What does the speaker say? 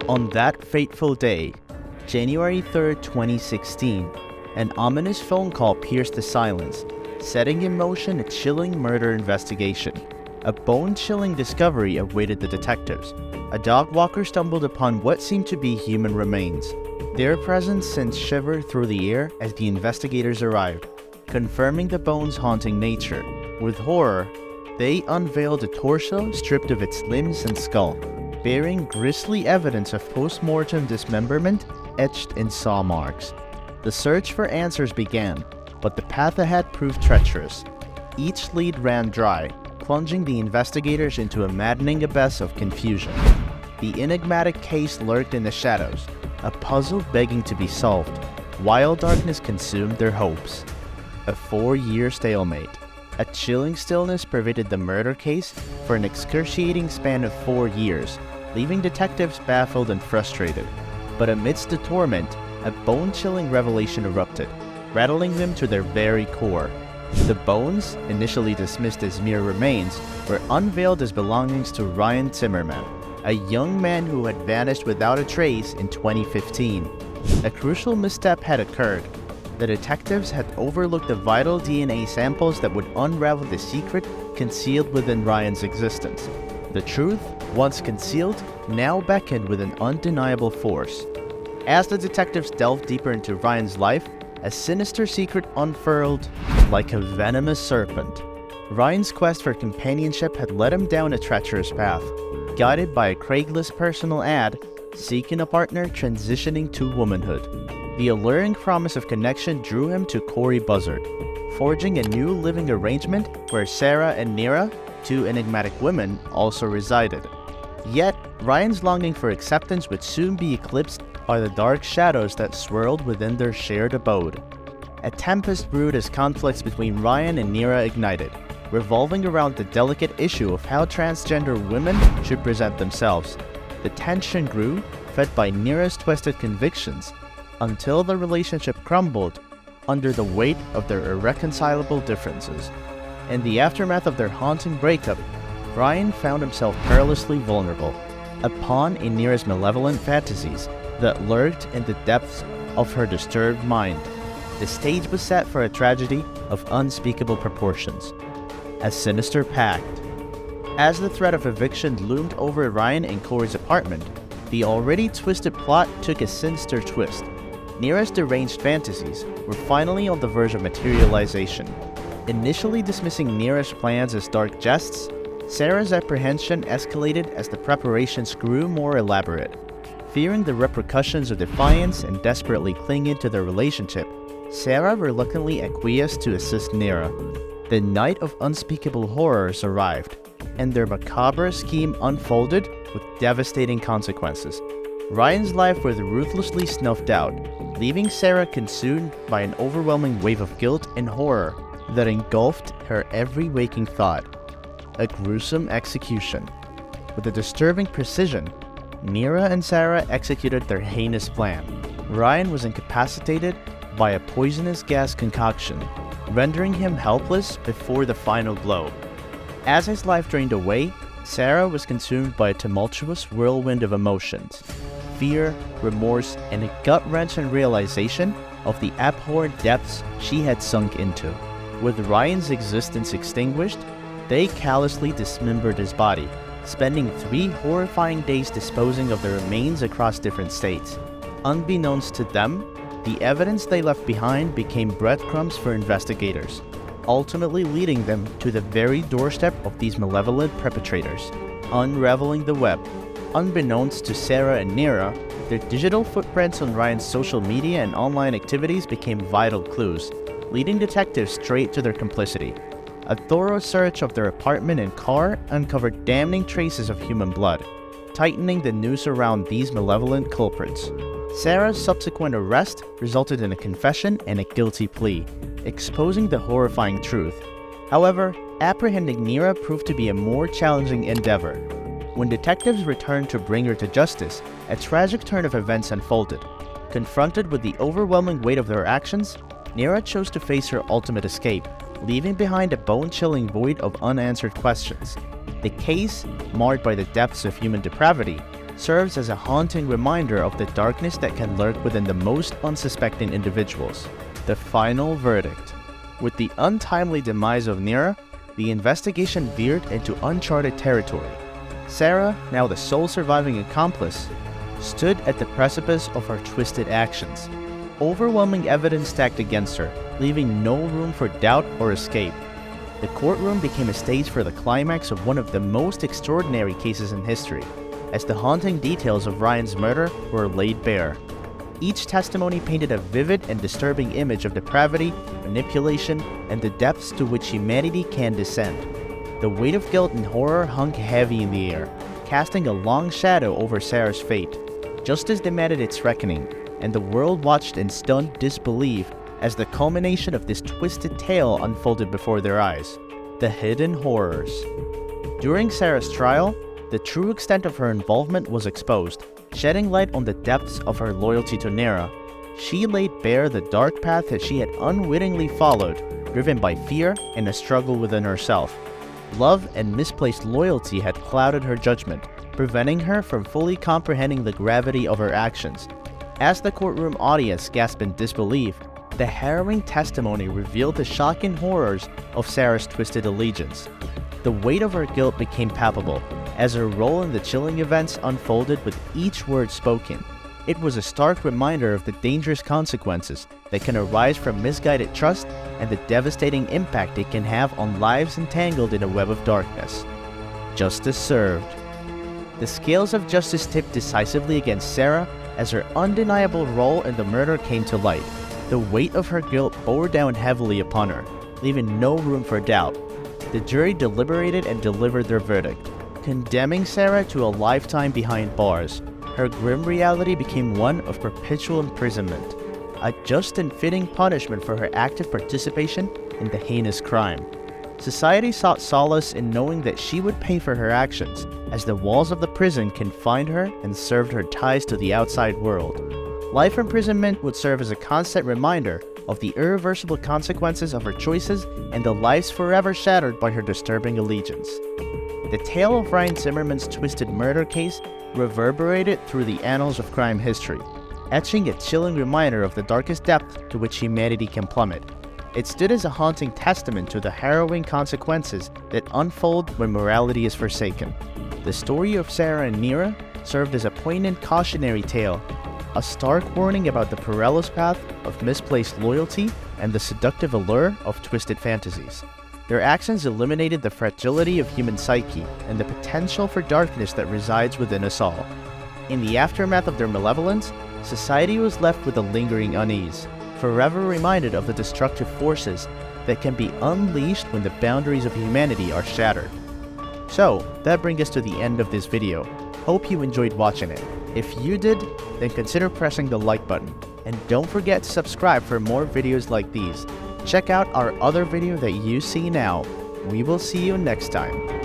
On that fateful day, January 3rd, 2016, an ominous phone call pierced the silence, setting in motion a chilling murder investigation. A bone-chilling discovery awaited the detectives. A dog walker stumbled upon what seemed to be human remains. Their presence sent shivers through the air as the investigators arrived, confirming the bones' haunting nature. With horror, they unveiled a torso stripped of its limbs and skull, bearing grisly evidence of post-mortem dismemberment etched in saw marks. The search for answers began, but the path ahead proved treacherous. Each lead ran dry, plunging the investigators into a maddening abyss of confusion. The enigmatic case lurked in the shadows, a puzzle begging to be solved, while darkness consumed their hopes. A 4-year stalemate. A chilling stillness pervaded the murder case for an excruciating span of 4 years, leaving detectives baffled and frustrated. But amidst the torment, a bone-chilling revelation erupted, rattling them to their very core. The bones, initially dismissed as mere remains, were unveiled as belongings to Ryan Zimmerman, a young man who had vanished without a trace in 2015. A crucial misstep had occurred. The detectives had overlooked the vital DNA samples that would unravel the secret concealed within Ryan's existence. The truth, once concealed, now beckoned with an undeniable force. As the detectives delved deeper into Ryan's life, a sinister secret unfurled like a venomous serpent. Ryan's quest for companionship had led him down a treacherous path, guided by a Craigslist personal ad, seeking a partner transitioning to womanhood. The alluring promise of connection drew him to Corey Buzzard, forging a new living arrangement where Sarah and Nira, two enigmatic women, also resided. Yet, Ryan's longing for acceptance would soon be eclipsed by the dark shadows that swirled within their shared abode. A tempest brewed as conflicts between Ryan and Nira ignited, revolving around the delicate issue of how transgender women should present themselves. The tension grew, fed by Nira's twisted convictions, until the relationship crumbled under the weight of their irreconcilable differences. In the aftermath of their haunting breakup, Ryan found himself perilously vulnerable, a pawn in Nira's malevolent fantasies that lurked in the depths of her disturbed mind. The stage was set for a tragedy of unspeakable proportions. A sinister pact. As the threat of eviction loomed over Ryan and Corey's apartment, the already twisted plot took a sinister twist. Nira's deranged fantasies were finally on the verge of materialization. Initially dismissing Nira's plans as dark jests, Sarah's apprehension escalated as the preparations grew more elaborate. Fearing the repercussions of defiance and desperately clinging to their relationship, Sarah reluctantly acquiesced to assist Nira. The night of unspeakable horrors arrived, and their macabre scheme unfolded with devastating consequences. Ryan's life was ruthlessly snuffed out, leaving Sarah consumed by an overwhelming wave of guilt and horror that engulfed her every waking thought. A gruesome execution. With a disturbing precision, Nira and Sarah executed their heinous plan. Ryan was incapacitated by a poisonous gas concoction, rendering him helpless before the final blow. As his life drained away, Sarah was consumed by a tumultuous whirlwind of emotions. Fear, remorse, and a gut-wrenching realization of the abhorrent depths she had sunk into. With Ryan's existence extinguished, they callously dismembered his body, spending 3 horrifying days disposing of the remains across different states. Unbeknownst to them, the evidence they left behind became breadcrumbs for investigators, ultimately leading them to the very doorstep of these malevolent perpetrators. Unraveling the web. Unbeknownst to Sarah and Nira, their digital footprints on Ryan's social media and online activities became vital clues, leading detectives straight to their complicity. A thorough search of their apartment and car uncovered damning traces of human blood, tightening the noose around these malevolent culprits. Sarah's subsequent arrest resulted in a confession and a guilty plea, exposing the horrifying truth. However, apprehending Nira proved to be a more challenging endeavor. When detectives returned to bring her to justice, a tragic turn of events unfolded. Confronted with the overwhelming weight of their actions, Nira chose to face her ultimate escape, leaving behind a bone-chilling void of unanswered questions. The case, marred by the depths of human depravity, serves as a haunting reminder of the darkness that can lurk within the most unsuspecting individuals. The final verdict. With the untimely demise of Nira, the investigation veered into uncharted territory. Sarah, now the sole surviving accomplice, stood at the precipice of her twisted actions. Overwhelming evidence stacked against her, leaving no room for doubt or escape. The courtroom became a stage for the climax of one of the most extraordinary cases in history, as the haunting details of Ryan's murder were laid bare. Each testimony painted a vivid and disturbing image of depravity, manipulation, and the depths to which humanity can descend. The weight of guilt and horror hung heavy in the air, casting a long shadow over Sarah's fate. Justice demanded its reckoning, and the world watched in stunned disbelief as the culmination of this twisted tale unfolded before their eyes. The hidden horrors. During Sarah's trial, the true extent of her involvement was exposed, shedding light on the depths of her loyalty to Nira. She laid bare the dark path that she had unwittingly followed, driven by fear and a struggle within herself. Love and misplaced loyalty had clouded her judgment, preventing her from fully comprehending the gravity of her actions. As the courtroom audience gasped in disbelief, the harrowing testimony revealed the shocking horrors of Sarah's twisted allegiance. The weight of her guilt became palpable as her role in the chilling events unfolded with each word spoken. It was a stark reminder of the dangerous consequences that can arise from misguided trust and the devastating impact it can have on lives entangled in a web of darkness. Justice served. The scales of justice tipped decisively against Sarah as her undeniable role in the murder came to light. The weight of her guilt bore down heavily upon her, leaving no room for doubt. The jury deliberated and delivered their verdict, condemning Sarah to a lifetime behind bars. Her grim reality became one of perpetual imprisonment, a just and fitting punishment for her active participation in the heinous crime. Society sought solace in knowing that she would pay for her actions, as the walls of the prison confined her and served her ties to the outside world. Life imprisonment would serve as a constant reminder of the irreversible consequences of her choices and the lives forever shattered by her disturbing allegiance. The tale of Ryan Zimmerman's twisted murder case reverberated through the annals of crime history, etching a chilling reminder of the darkest depth to which humanity can plummet. It stood as a haunting testament to the harrowing consequences that unfold when morality is forsaken. The story of Sarah and Nira served as a poignant cautionary tale, a stark warning about the perilous path of misplaced loyalty and the seductive allure of twisted fantasies. Their actions illuminated the fragility of human psyche and the potential for darkness that resides within us all. In the aftermath of their malevolence, society was left with a lingering unease, forever reminded of the destructive forces that can be unleashed when the boundaries of humanity are shattered. So, that brings us to the end of this video. Hope you enjoyed watching it. If you did, then consider pressing the like button. And don't forget to subscribe for more videos like these. Check out our other video that you see now. We will see you next time.